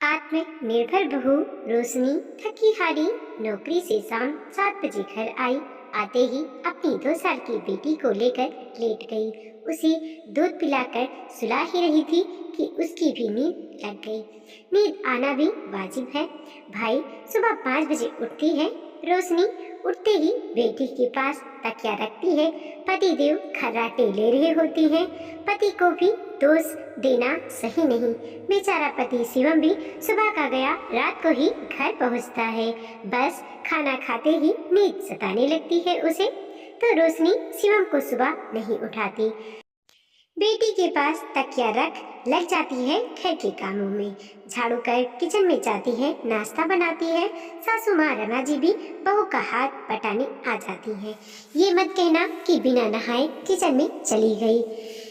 आत्मनिर्भर बहू रोशनी थकी हारी नौकरी से शाम 7 बजे घर आई। आते ही अपनी 2 साल की बेटी को लेकर लेट गई। उसे दूध पिलाकर सुला ही रही थी कि उसकी भी नींद लग गई। नींद आना भी वाजिब है भाई। सुबह 5 बजे उठती है रोशनी। उठते ही बेटी के पास तकिया रखती है। पतिदेव खर्राटे ले रहे होती हैं। पति को भी दोष देना सही नहीं। बेचारा पति शिवम भी सुबह का गया रात को ही घर पहुंचता है। बस खाना खाते ही नींद सताने लगती है उसे। तो रोशनी शिवम को सुबह नहीं उठाती। बेटी के पास तकिया रख लग जाती है घर के कामों में। झाड़ू कर किचन में जाती है, नाश्ता बनाती है। सासू माँ रमा जी भी बहू का हाथ बटाने आ जाती है। ये मत कहना कि बिना नहाए किचन में चली गई।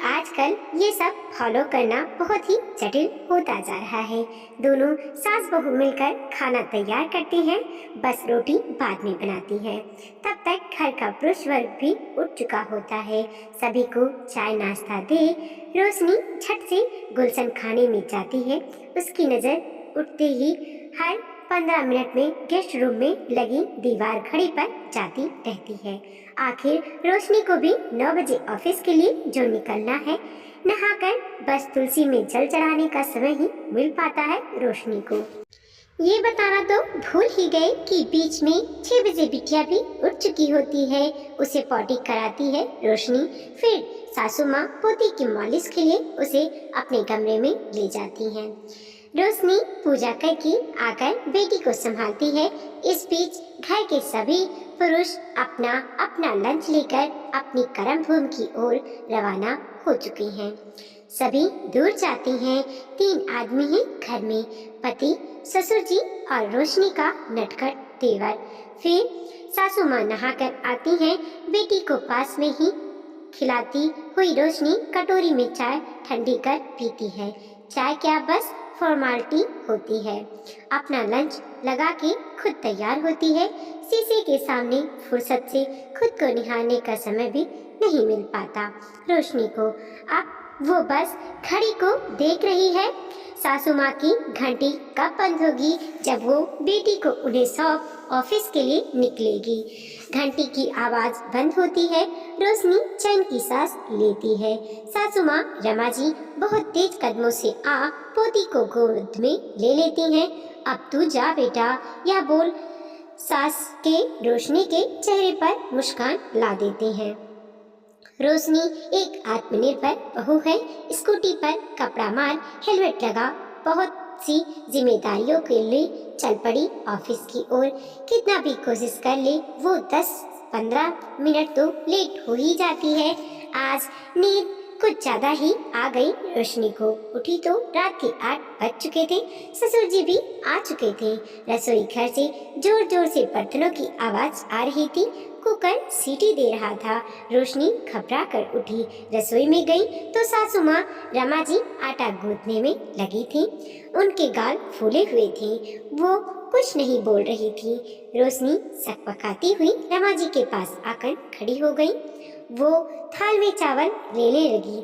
आजकल ये सब फॉलो करना बहुत ही जटिल होता जा रहा है। दोनों सास बहू मिलकर खाना तैयार करती हैं, बस रोटी बाद में बनाती है। तब तक घर का पुरुष वर्ग भी उठ चुका होता है। सभी को चाय नाश्ता दे रोशनी झट से गुलशन खाने में जाती है। उसकी नजर उठते ही हर 15 मिनट में गेस्ट रूम में लगी दीवार घड़ी पर जाती रहती है। आखिर रोशनी को भी 9 बजे ऑफिस के लिए जो निकलना है। नहाकर बस तुलसी में जल चढ़ाने का समय ही मिल पाता है रोशनी को। ये बताना तो भूल ही गए कि बीच में 6 बजे बिटिया भी उठ चुकी होती है। उसे पॉटी कराती है रोशनी। फिर सासू माँ पोती की मालिश के लिए उसे अपने कमरे में ले जाती हैं। रोशनी पूजा करके आकर बेटी को संभालती है। इस बीच घर के सभी पुरुष अपना अपना लंच लेकर अपनी कर्म भूमि की ओर रवाना हो चुके हैं। सभी दूर जाते हैं। 3 आदमी हैं घर में, पति, ससुर जी और रोशनी का नटखट देवर। फिर सासू माँ नहाकर आती हैं। बेटी को पास में ही खिलाती हुई रोशनी कटोरी में चाय ठंडी कर पीती है। चाय क्या बस फॉर्मालिटी होती है। अपना लंच लगा के खुद तैयार होती है। शीशे के सामने फुर्सत से खुद को निहारने का समय भी नहीं मिल पाता रोशनी को। अब वो बस घड़ी को देख रही है। सासू माँ की घंटी कब बंद होगी जब वो बेटी को उन्हें सौंप ऑफिस के लिए निकलेगी। घंटी की आवाज बंद होती है। रोशनी चैन की सांस लेती है। सासू माँ रमा जी बहुत तेज कदमों से आ पोती को गोद में ले लेती हैं। अब तू जा बेटा, यह बोल सास के रोशनी के चेहरे पर मुस्कान ला देते हैं। रोशनी एक आत्मनिर्भर बहू है। स्कूटी पर कपड़ा मार हेलमेट लगा बहुत सी जिम्मेदारियों के लिए चल पड़ी ऑफिस की ओर। कितना भी कोशिश कर ले वो 10-15 मिनट तो लेट हो ही जाती है। आज नींद कुछ ज्यादा ही आ गई रोशनी को। उठी तो रात के 8 बज चुके थे। ससुर जी भी आ चुके थे। रसोई घर से जोर जोर से बर्तनों की आवाज आ रही थी। कुकर सीटी दे रहा था। रोशनी घबरा कर उठी, रसोई में गई तो सासू माँ रमा जी आटा गूंथने में लगी थी। उनके गाल फूले हुए थे। वो कुछ नहीं बोल रही थी। रोशनी सकपकाती हुई रमा जी के पास आकर खड़ी हो गई। वो थाल में चावल लेने लगी।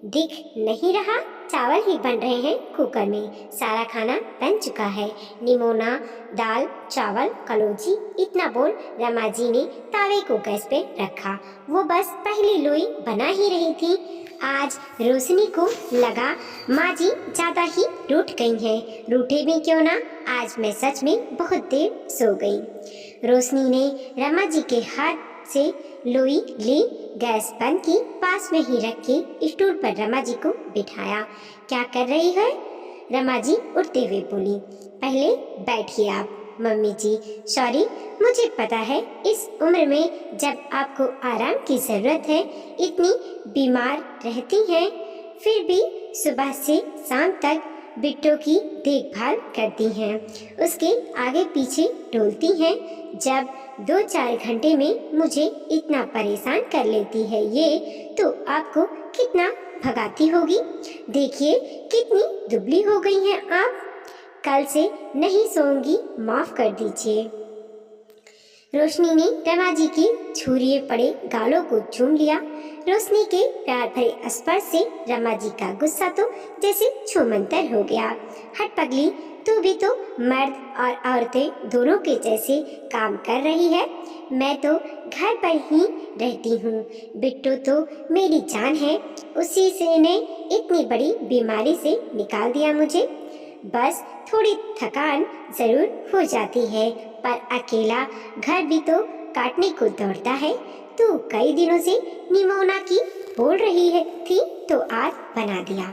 दिख नहीं रहा चावल ही बन रहे हैं कुकर में। सारा खाना बन चुका है। निमोना, दाल, चावल, कलौजी, इतना बोल रमा जी ने तावे को गैस पे रखा। वो बस पहली लोई बना ही रही थी। आज रोशनी को लगा माँ जी ज्यादा ही रूठ गई हैं। रूठे भी क्यों ना, आज मैं सच में बहुत देर सो गई। रोशनी ने रमा जी के हाथ से लोई ली, गैस बंद की, पास में ही रख के स्टूल पर रमा जी को बिठाया। क्या कर रही है? रमा जी उठते हुए बोली। पहले बैठिए आप। मम्मी जी सॉरी, मुझे पता है इस उम्र में जब आपको आराम की जरूरत है इतनी बीमार रहती हैं, फिर भी सुबह से शाम तक बिट्टो की देखभाल करती हैं, उसके आगे पीछे डोलती हैं। जब 2-4 घंटे में मुझे इतना परेशान कर लेती है ये, तो आपको कितना भगाती होगी। देखिए कितनी दुबली हो गई हैं आप। कल से नहीं सोऊंगी, माफ कर दीजिए। रोशनी ने रमा जी के छुरिए पड़े गालों को चूम लिया। रोशनी के प्यार भरे स्पर्श से रमा जी का गुस्सा तो जैसे छूमंतर हो गया। हट पगली, तू भी तो मर्द और औरतें दोनों के जैसे काम कर रही है। मैं तो घर पर ही रहती हूँ। बिट्टू तो मेरी जान है, उसी से ने इतनी बड़ी बीमारी से निकाल दिया मुझे। बस थोड़ी थकान जरूर हो जाती है, पर अकेला घर भी तो काटने को दौड़ता है। तू कई दिनों से निमोना की बोल रही है थी तो आज बना दिया।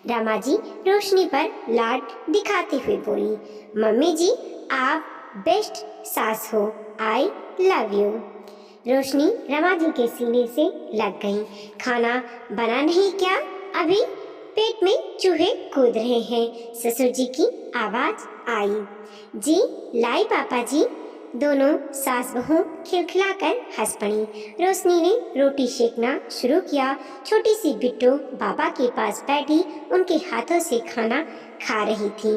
रमा जी रोशनी पर लाड दिखाते हुए बोली, मम्मी जी आप बेस्ट सास हो, आई लव यू। रोशनी रमा जी के सीने से लग गई। खाना बना नहीं क्या? अभी पेट में चूहे कूद रहे हैं। ससुर जी की आवाज आई। जी लाई पापा जी। दोनों सास बहू खिलखिलाकर हंस पड़ी। रोशनी ने रोटी सेकना शुरू किया। छोटी सी बिट्टू बाबा के पास बैठी उनके हाथों से खाना खा रही थी।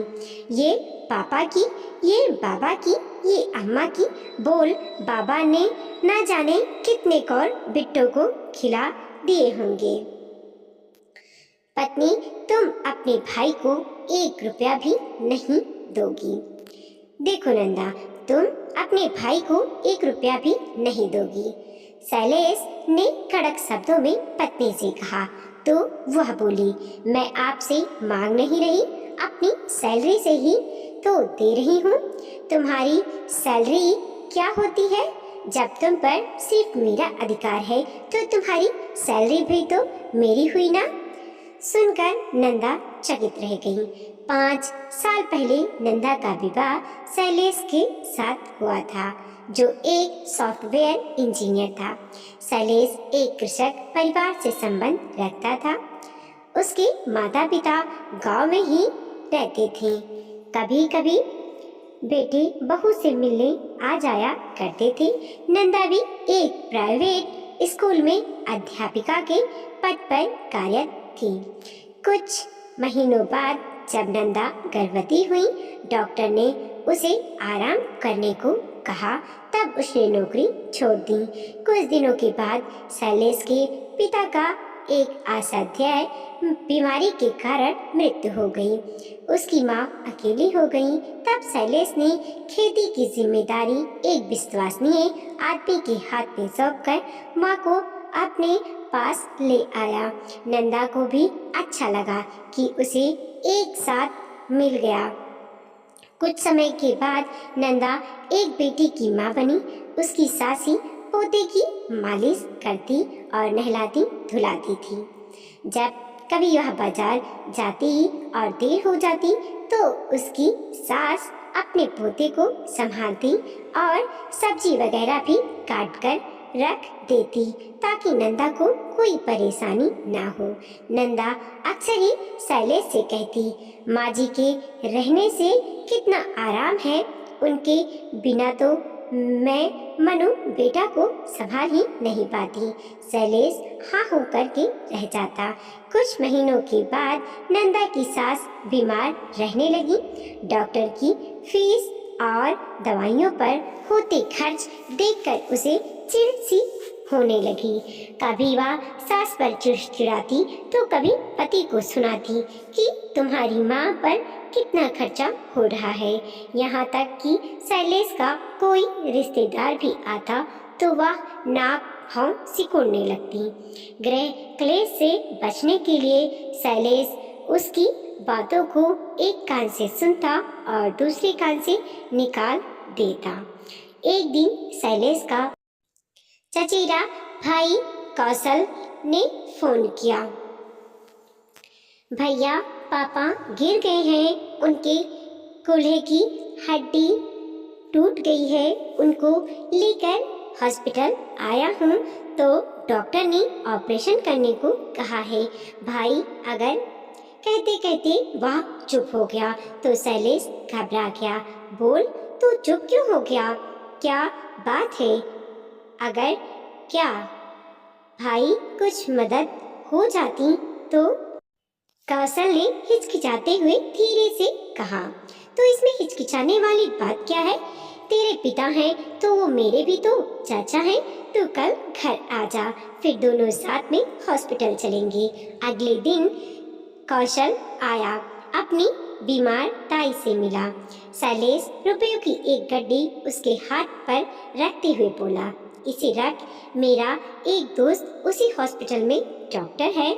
ये पापा की, ये बाबा की, ये अम्मा की, बोल बाबा ने ना जाने कितने कौर बिट्टू को खिला दिए होंगे। पत्नी, तुम अपने भाई को 1 रुपया भी नहीं दोगी। देखो नंदा, तुम अपने भाई को 1 रुपया भी नहीं दोगी, शैलेश ने कड़क शब्दों में पत्नी से कहा। तो वह बोली, मैं आपसे मांग नहीं रही, अपनी सैलरी से ही तो दे रही हूँ। तुम्हारी सैलरी क्या होती है? जब तुम पर सिर्फ मेरा अधिकार है तो तुम्हारी सैलरी भी तो मेरी हुई ना। सुनकर नंदा चकित रह गई। 5 साल पहले नंदा का विवाह शैलेश के साथ हुआ था, जो एक सॉफ्टवेयर इंजीनियर था। शैलेश एक कृषक परिवार से संबंध रखता था। उसके माता पिता गांव में ही रहते थे। कभी कभी बेटे बहू से मिलने आ जाया करते थे। नंदा भी एक प्राइवेट स्कूल में अध्यापिका के पद पर कार्यरत थी। कुछ महीनों बाद जब नंदा गर्भवती हुई, डॉक्टर ने उसे आराम करने को कहा, तब उसने नौकरी छोड़ दी। कुछ दिनों के बाद शैलेश के पिता का एक असाध्य बीमारी के कारण मृत्यु हो गई। उसकी माँ अकेली हो गई। तब शैलेश ने खेती की जिम्मेदारी एक विश्वसनीय आदमी के हाथ में सौंपकर माँ को अपने पास ले आया। नंदा को भी अच्छा लगा कि उसे एक साथ मिल गया। कुछ समय के बाद नंदा एक बेटी की माँ बनी। उसकी सासी पोते की मालिश करती और नहलाती धुलाती थी। जब कभी वह बाजार जाती और देर हो जाती तो उसकी सास अपने पोते को संभालती और सब्जी वगैरह भी काट कर रख देती ताकि नंदा को कोई परेशानी ना हो। नंदा अक्सर ही शैलेश से कहती, माँ जी के रहने से कितना आराम है, उनके बिना तो मैं मनु बेटा को संभाल ही नहीं पाती। शैलेश हाँ हो करके रह जाता। कुछ महीनों के बाद नंदा की सास बीमार रहने लगी। डॉक्टर की फीस और दवाइयों पर होते खर्च देखकर उसे चिढ़ सी होने लगी। कभी वह सास पर चिड़चिड़ाती तो कभी पति को सुनाती कि तुम्हारी माँ पर कितना खर्चा हो रहा है। यहाँ तक कि शैलेश का कोई रिश्तेदार भी आता तो वह नाक भौं सिकोड़ने लगती। गृह क्लेश से बचने के लिए शैलेश उसकी बातों को एक कान से सुनता और दूसरे कान से निकाल देता। एक दिन शैलेश का चचेरा भाई कौशल ने फोन किया। भैया पापा गिर गए हैं, उनके कूल्हे की हड्डी टूट गई है, उनको लेकर हॉस्पिटल आया हूँ तो डॉक्टर ने ऑपरेशन करने को कहा है। भाई अगर कहते कहते वह चुप हो गया तो शैलेश घबरा गया। बोल तू चुप क्यों हो गया, क्या बात है? अगर क्या भाई कुछ मदद हो जाती तो, कौशल ने हिचकिचाते हुए धीरे से कहा। तो इसमें हिचकिचाने वाली बात क्या है? तेरे पिता हैं तो वो मेरे भी तो चाचा हैं। तू कल घर आ जा, फिर दोनों साथ में हॉस्पिटल चलेंगे। अगले दिन कौशल आया, अपनी बीमार ताई से मिला। शैलेश रुपयों की एक गड्डी उसके हाथ पर रखते हुए बोला, इसे रख, मेरा एक दोस्त उसी हॉस्पिटल में डॉक्टर है,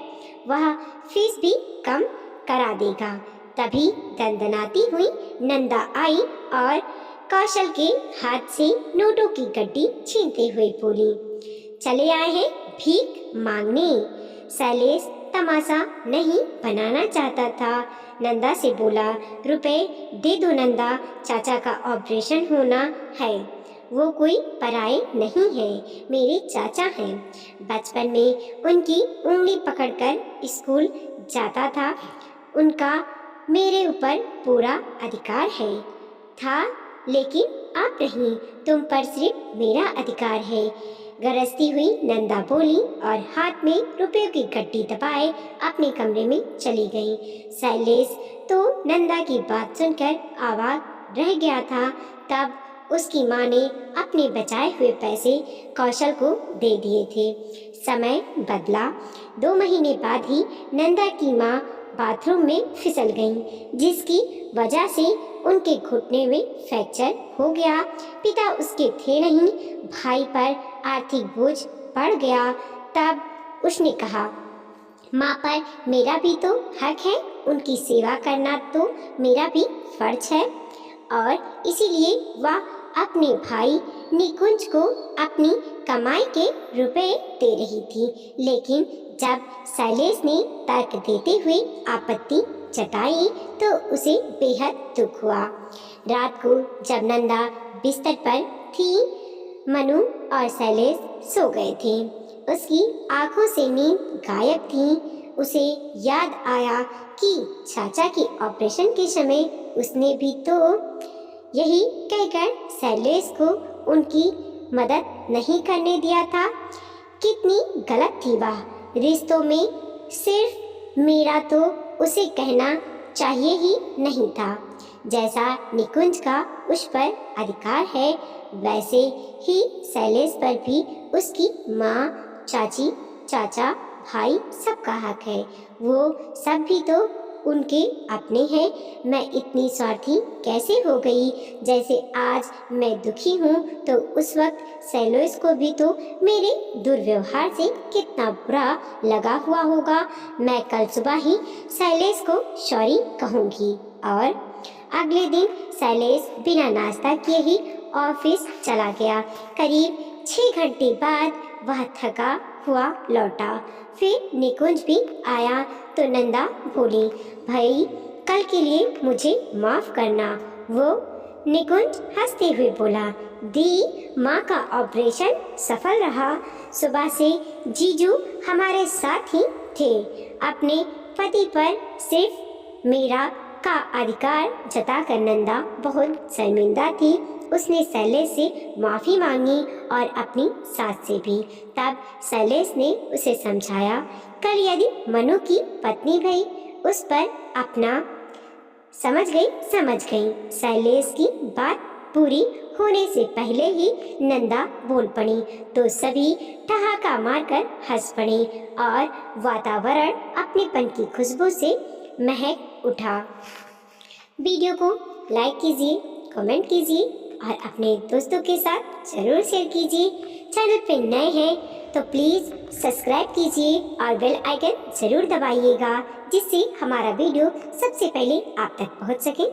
वह फीस भी कम करा देगा। तभी दंदनाती हुई नंदा आई और कौशल के हाथ से नोटों की गड्डी छीनते हुए बोली, चले आए हैं भीख मांगने। शैलेश तमाशा नहीं बनाना चाहता था। नंदा से बोला, रुपए दे दो नंदा, चाचा का ऑपरेशन होना है। वो कोई पराये नहीं है, मेरे चाचा हैं। बचपन में उनकी उंगली पकड़कर स्कूल जाता था। उनका मेरे ऊपर पूरा अधिकार है था, लेकिन अब नहीं, तुम पर सिर्फ मेरा अधिकार है। गरजती हुई नंदा बोली और हाथ में रुपयों की गड्डी दबाए अपने कमरे में चली गई। शैलेश तो नंदा की बात सुनकर आवाज रह गया था। तब उसकी माँ ने अपने बचाए हुए पैसे कौशल को दे दिए थे। समय बदला। 2 महीने बाद ही नंदा की माँ बाथरूम में फिसल गईं, जिसकी वजह से उनके घुटने में फ्रैक्चर हो गया। पिता उसके थे नहीं, भाई पर आर्थिक बोझ पड़ गया। तब उसने कहा, माँ पर मेरा भी तो हक है, उनकी सेवा करना तो मेरा भी फर्ज है। और इसीलिए वह अपने भाई निकुंज को अपनी कमाई के रुपए दे रही थी। लेकिन जब शैलेश ने तर्क देते हुए आपत्ति जताई तो उसे बेहद दुख हुआ। रात को जब नंदा बिस्तर पर थी, मनु और शैलेश सो गए थे। उसकी आंखों से नींद गायब थी। उसे याद आया कि चाचा के ऑपरेशन के समय उसने भी तो यही कहकर शैलेश को उनकी मदद नहीं करने दिया था। कितनी गलत थी वह। रिश्तों में सिर्फ मेरा तो उसे कहना चाहिए ही नहीं था। जैसा निकुंज का उस पर अधिकार है, वैसे ही शैलेश पर भी उसकी माँ, चाची, चाचा, भाई सबका हक है। वो सब भी तो उनके अपने हैं। मैं इतनी स्वार्थी कैसे हो गई? जैसे आज मैं दुखी हूँ तो उस वक्त शैलेश को भी तो मेरे दुर्व्यवहार से कितना बुरा लगा हुआ होगा। मैं कल सुबह ही शैलेश को सॉरी कहूँगी। और अगले दिन शैलेश बिना नाश्ता किए ही ऑफिस चला गया। करीब 6 घंटे बाद वह थका हुआ लौटा। फिर निकुंज भी आया तो नंदा बोली, भाई कल के लिए मुझे माफ करना। वो निकुंज हंसते हुए बोला, दी, माँ का ऑपरेशन सफल रहा। सुबह से जीजू हमारे साथ ही थे। अपने पति पर सिर्फ मेरा का अधिकार जताकर नंदा बहुत शर्मिंदा थी। उसने शैलेश से माफ़ी मांगी और अपनी सास से भी। तब शैलेश ने उसे समझाया, कल यदि मनु की पत्नी भई उस पर अपना समझ गई। शैलेश की बात पूरी होने से पहले ही नंदा बोल पड़ी तो सभी ठहाका मारकर हंस पड़े और वातावरण अपनेपन की खुशबू से महक उठा। वीडियो को लाइक कीजिए, कमेंट कीजिए और अपने दोस्तों के साथ जरूर शेयर कीजिए। चैनल पे नए हैं तो प्लीज़ सब्सक्राइब कीजिए और बेल आइकन ज़रूर दबाइएगा, जिससे हमारा वीडियो सबसे पहले आप तक पहुंच सके।